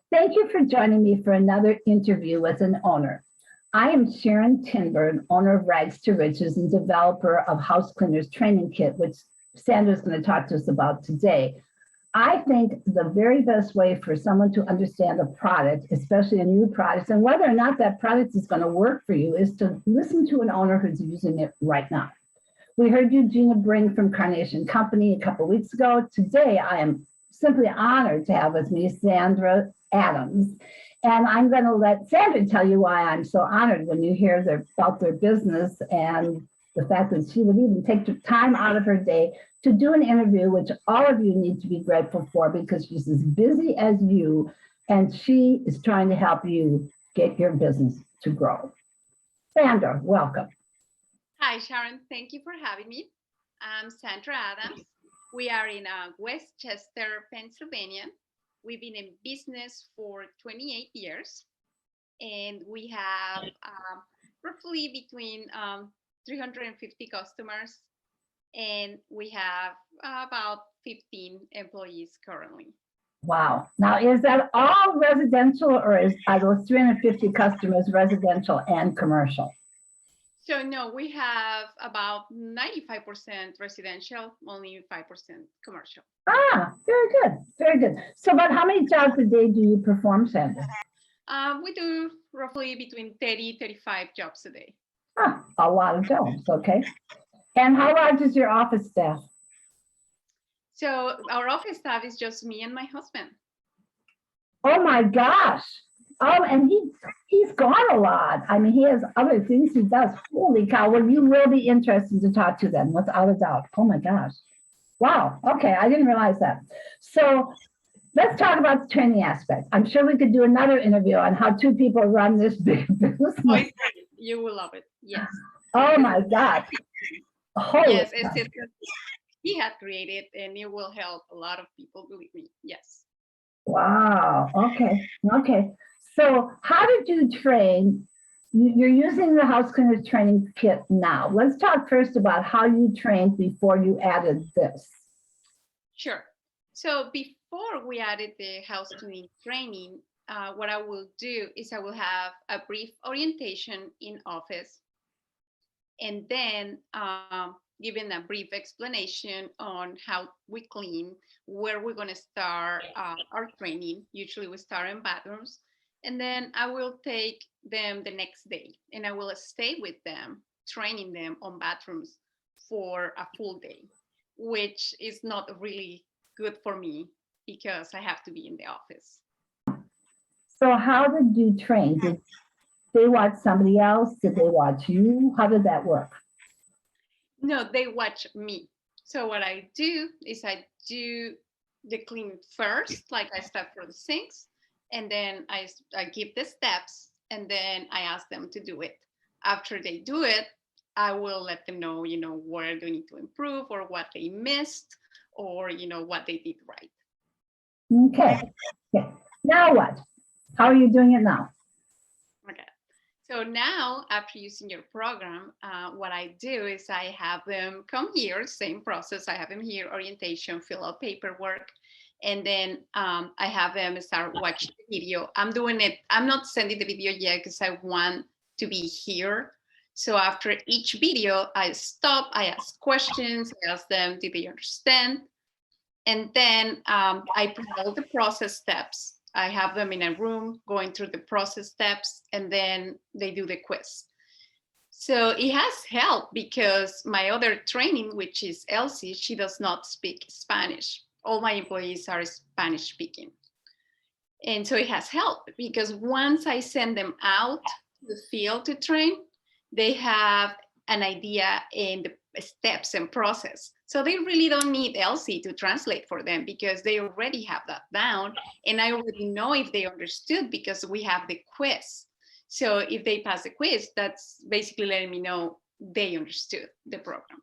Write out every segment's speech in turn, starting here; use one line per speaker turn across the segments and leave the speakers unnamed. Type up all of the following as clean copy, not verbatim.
Thank you for joining me for another interview with an owner. I am Sharon Tinberg, owner of Rags to Riches and developer of House Cleaners Training Kit, which Sandra is going to talk to us about today. I think the very best way for someone to understand a product, especially a new product, and whether or not that product is going to work for you, is to listen to an owner who's using it right now. We heard Eugenia Bring from Carnation Company a couple of weeks ago. Today, I am simply honored to have with me Sandra Adams. And I'm going to let Sandra tell you why I'm so honored when you hear about their business and the fact that she would even take the time out of her day to do an interview, which all of you need to be grateful for because she's as busy as you, and she is trying to help you get your business to grow. Sandra, welcome.
Hi, Sharon. Thank you for having me. I'm Sandra Adams. We are in Westchester, Pennsylvania. We've been in business for 28 years, and we have roughly between 350 customers, and we have about 15 employees currently.
Wow. Now, is that all residential, or are those 350 customers residential and commercial?
So no, we have about 95% residential, only 5% commercial.
Ah, very good, very good. So about how many jobs a day do you perform, Sandra?
We do roughly between 30, 35 jobs a day.
Ah, a lot of jobs, okay. And how large is your office staff?
So our office staff is just me and my husband.
Oh my gosh. Oh, and he's gone a lot. I mean, he has other things he does. Holy cow. Well, you will be interested to talk to them without a doubt. Oh my gosh. Wow. Okay. I didn't realize that. So let's talk about the training aspect. I'm sure we could do another interview on how two people run this big business.
Oh, you will love it. Yes.
Oh my God. Holy
yes, he had created, and it will help a lot of people, believe me. Yes.
Wow. Okay. Okay. So how did you train? You're using the House Cleaners Training Kit now. Let's talk first about how you trained before you added this.
Sure. So before we added the house cleaning training, what I will do is I will have a brief orientation in office, and then given a brief explanation on how we clean, where we're going to start our training. Usually we start in bathrooms, and then I will take them the next day and I will stay with them, training them on bathrooms for a full day, which is not really good for me because I have to be in the office.
So how did you train? Did they watch somebody else? Did they watch you? How did that work?
No, they watch me. So what I do is I do the clean first, like I start for the sinks, and then I give the steps, and then I ask them to do it. After they do it, I will let them know, where they need to improve or what they missed or, what they did right.
Okay. Now what? How are you doing it now?
Okay. So now, after using your program, what I do is I have them come here, same process. I have them here, orientation, fill out paperwork, and then I have them start watching the video. I'm doing it. I'm not sending the video yet because I want to be here. So after each video, I stop, I ask questions, I ask them, did they understand? And then I put all the process steps. I have them in a room going through the process steps, and then they do the quiz. So it has helped because my other training, which is Elsie, she does not speak Spanish. All my employees are Spanish speaking. And so it has helped because once I send them out to the field to train, they have an idea in the steps and process. So they really don't need Elsie to translate for them because they already have that down. And I already know if they understood because we have the quiz. So if they pass the quiz, that's basically letting me know they understood the program.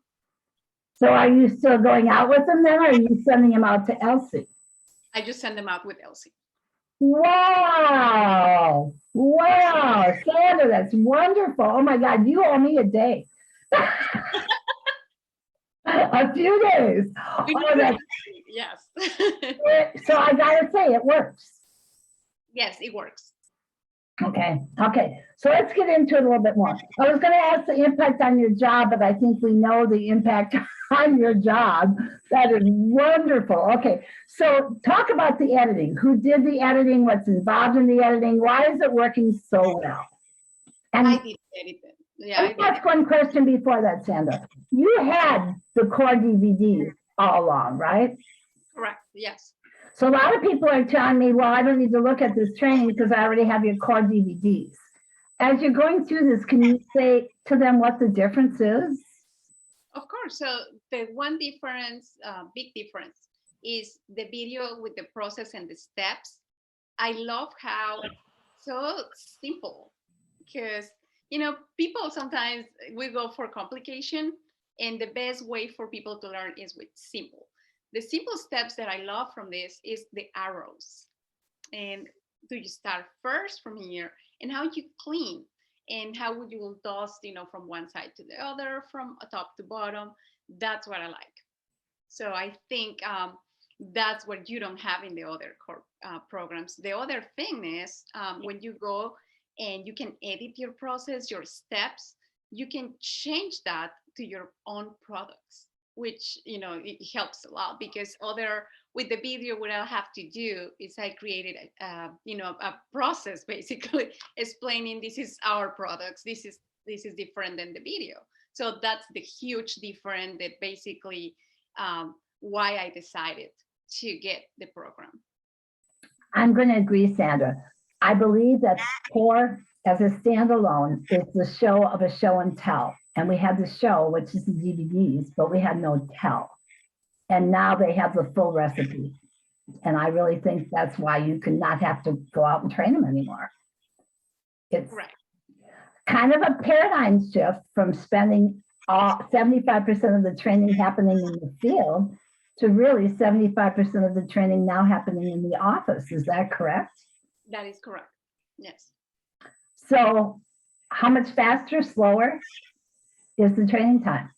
So are you still going out with them then, or are you sending them out to Elsie?
I just send them out with Elsie.
Wow. Wow. Sandra, that's wonderful. Oh my God, you owe me a day. A few days. Oh,
Yes.
So I gotta say, it works.
Yes, it works.
Okay, so let's get into it a little bit more. I was gonna ask the impact on your job, but I think we know the impact on your job. That is wonderful. Okay, so talk about the editing. Who did the editing? What's involved in the editing? Why is it working so well? And
I did anything. Yeah, I
let me
did.
ask one question before that, Sandra. You had the core DVDs all along, right?
Correct. Yes.
So a lot of people are telling me, well, I don't need to look at this training because I already have your core DVDs. As you're going through this, can you say to them what the difference is?
Of course. So the one difference, big difference, is the video with the process and the steps. I love how so simple, because people sometimes we go for complication, and the best way for people to learn is with simple. The simple steps that I love from this is the arrows. And do you start first from here, and how you clean, and how would you will dust, from one side to the other, from top to bottom. That's what I like. So I think that's what you don't have in the other programs. The other thing is when you go and you can edit your process, your steps, you can change that to your own products, which it helps a lot, because other with the video, what I'll have to do is I created a process basically explaining this is our products, this is different than the video. So that's the huge difference that basically why I decided to get the program.
I'm going to agree, Sandra. I believe that core as a standalone is the show of a show and tell. And we had the show, which is the DVDs, but we had no tell. And now they have the full recipe. And I really think that's why you can not have to go out and train them anymore. It's
Right.
kind of a paradigm shift from spending 75% of the training happening in the field to really 75% of the training now happening in the office. Is that correct?
That is correct. Yes.
So how much faster, slower is the training time?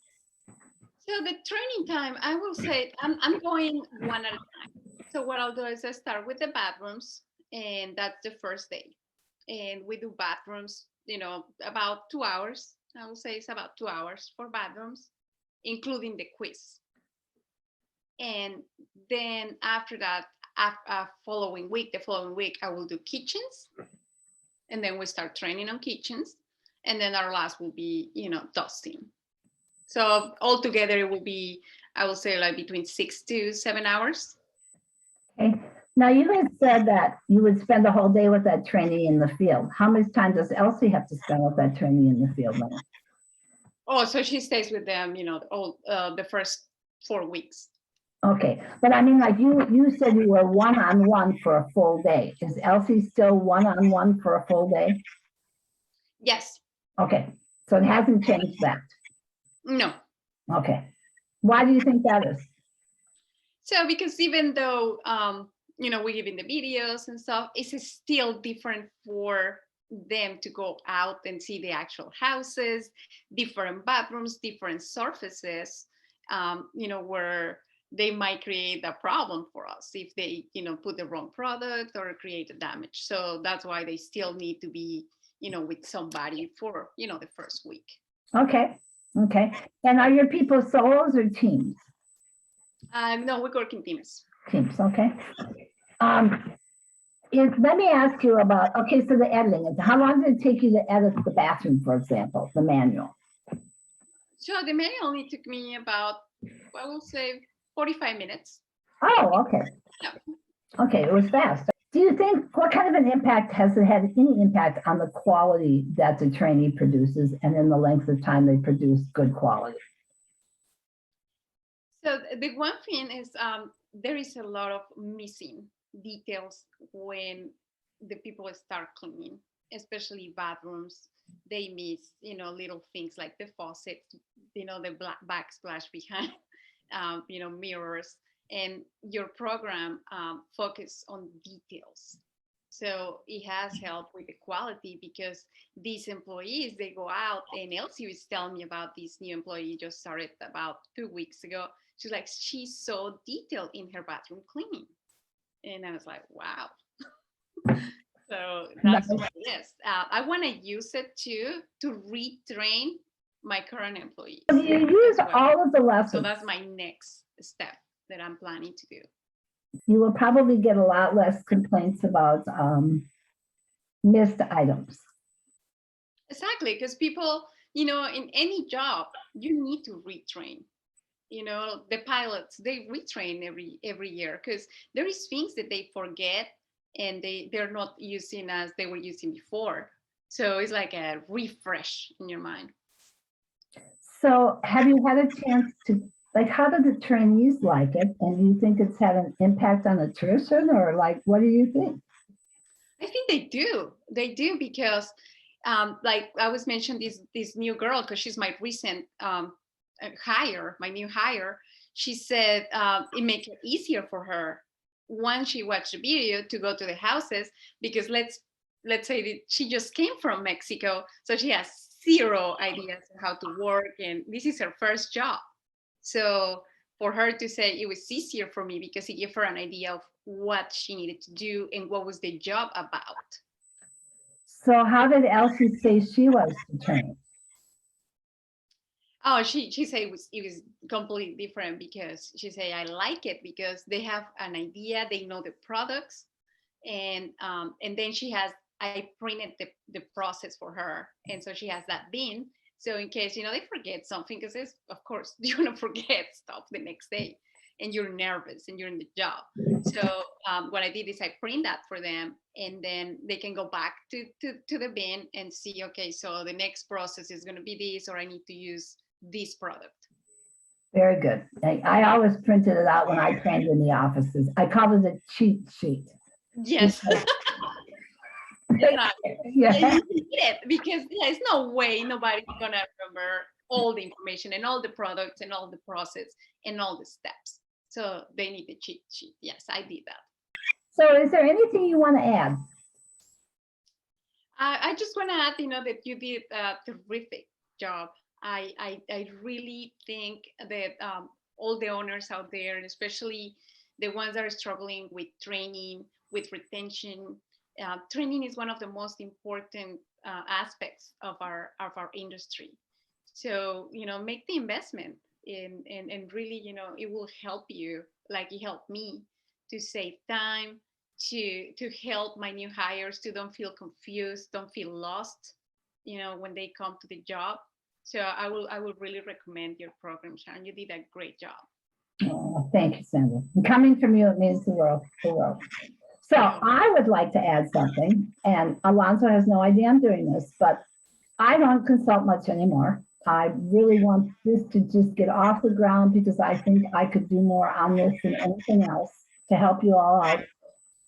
So the training time, I will say, I'm going one at a time. So what I'll do is I start with the bathrooms, and that's the first day. And we do bathrooms, about 2 hours. I will say it's about 2 hours for bathrooms, including the quiz. And then after that, the following week, I will do kitchens. And then we start training on kitchens. And then our last will be, dusting. So altogether, it will be, I will say, like between 6 to 7 hours.
Okay. Now, you guys said that you would spend the whole day with that trainee in the field. How much time does Elsie have to spend with that trainee in the field now?
Oh, so she stays with them, the first 4 weeks.
Okay, but I mean, like you said you were one-on-one for a full day. Is Elsie still one-on-one for a full day?
Yes.
Okay, so it hasn't changed that.
No.
Okay, why do you think that is?
So because even though we give in the videos and stuff, it's still different for them to go out and see the actual houses, different bathrooms, different surfaces, where they might create a problem for us if they, put the wrong product or create a damage. So that's why they still need to be, with somebody for, the first week.
Okay. And are your people solos or teams?
No, we work in teams.
Teams, okay. Let me ask you about, so the editing. How long did it take you to edit the bathroom, for example, the manual?
So the manual only took me about, I will say, 45 minutes.
Oh, okay.
Yeah.
Okay, it was fast. Do you think, what kind of an impact has it had any impact on the quality that the trainee produces and in the length of time they produce good quality?
So the one thing is there is a lot of missing details when the people start cleaning, especially bathrooms. They miss, little things like the faucet, the black backsplash behind, mirrors. And your program focus on details. So it has helped with the quality, because these employees, they go out, and Elsie was telling me about this new employee just started about 2 weeks ago. She's like, she's so detailed in her bathroom cleaning. And I was like, wow. So that's
Nice.
what it is. I want to use it to retrain my current employees
So you use
as well.
all of the
So
lessons.
that's my next step that I'm planning to do.
You will probably get a lot less complaints about missed items.
Exactly, because people, in any job, you need to retrain. The pilots, they retrain every year because there is things that they forget and they're not using as they were using before. So it's like a refresh in your mind.
So have you had a chance to, like, how do the trainees like it? And do you think it's had an impact on attrition, or like, what do you think?
I think they do. They do because, like I was mentioning, this new girl, because she's my recent hire, my new hire. She said it makes it easier for her once she watched the video to go to the houses, because let's say that she just came from Mexico, so she has zero ideas of how to work, and this is her first job. So for her to say it was easier for me because it gave her an idea of what she needed to do and what was the job about.
So how did Elsie say she was to train?
Oh, she said it was completely different, because she said I like it because they have an idea, they know the products, and then I printed the process for her, and so she has that bin. So in case they forget something, because of course you're gonna forget stuff the next day, and you're nervous and you're in the job. So what I did is I print that for them, and then they can go back to the bin and see, okay, so the next process is going to be this, or I need to use this product.
Very good. I always printed it out when I trained in the offices. I call it a cheat sheet.
Yes. Exactly.
Yeah.
You need it because there's no way nobody's gonna remember all the information and all the products and all the process and all the steps. So they need the cheat sheet. Yes, I did that.
So is there anything you want to add?
I just want to add, that you did a terrific job. I really think that all the owners out there, and especially the ones that are struggling with training, with retention, training is one of the most important aspects of our industry. So make the investment and really it will help you, like it helped me, to save time, to help my new hires to don't feel confused, don't feel lost, when they come to the job. So I will really recommend your program, Sharon. You did a great job.
Oh, thank you, Sandra. Coming from you, it means the world. So I would like to add something, and Alonzo has no idea I'm doing this, but I don't consult much anymore. I really want this to just get off the ground because I think I could do more on this than anything else to help you all out.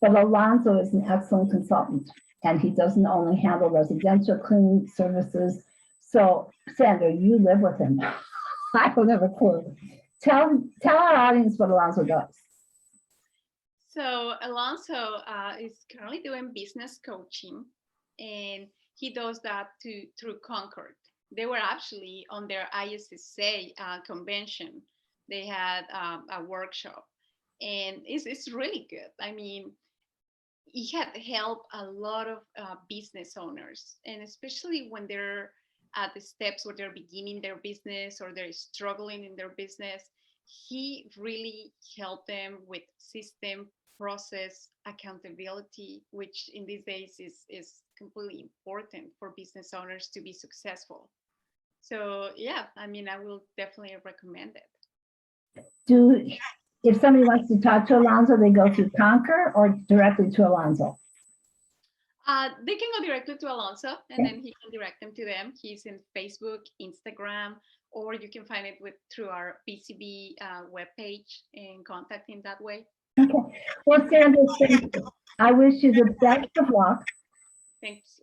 But Alonzo is an excellent consultant, and he doesn't only handle residential cleaning services. So, Sandra, you live with him. I don't have a clue. Tell our audience what Alonzo does.
So Alonzo is currently doing business coaching, and he does that through Concord. They were actually on their ISSA convention. They had a workshop, and it's really good. I mean, it had helped a lot of business owners, and especially when they're at the steps where they're beginning their business or they're struggling in their business. He really helped them with system, process, accountability, which in these days is completely important for business owners to be successful. So yeah, I mean, I will definitely recommend it.
If somebody wants to talk to Alonzo, they go through Conquer or directly to Alonzo?
They can go directly to Alonzo, and then he can direct them to them. He's in Facebook, Instagram, or you can find it through our BCB webpage and contact him that way.
Okay. Well, Sandra, thank you. I wish you the best of luck.
Thanks.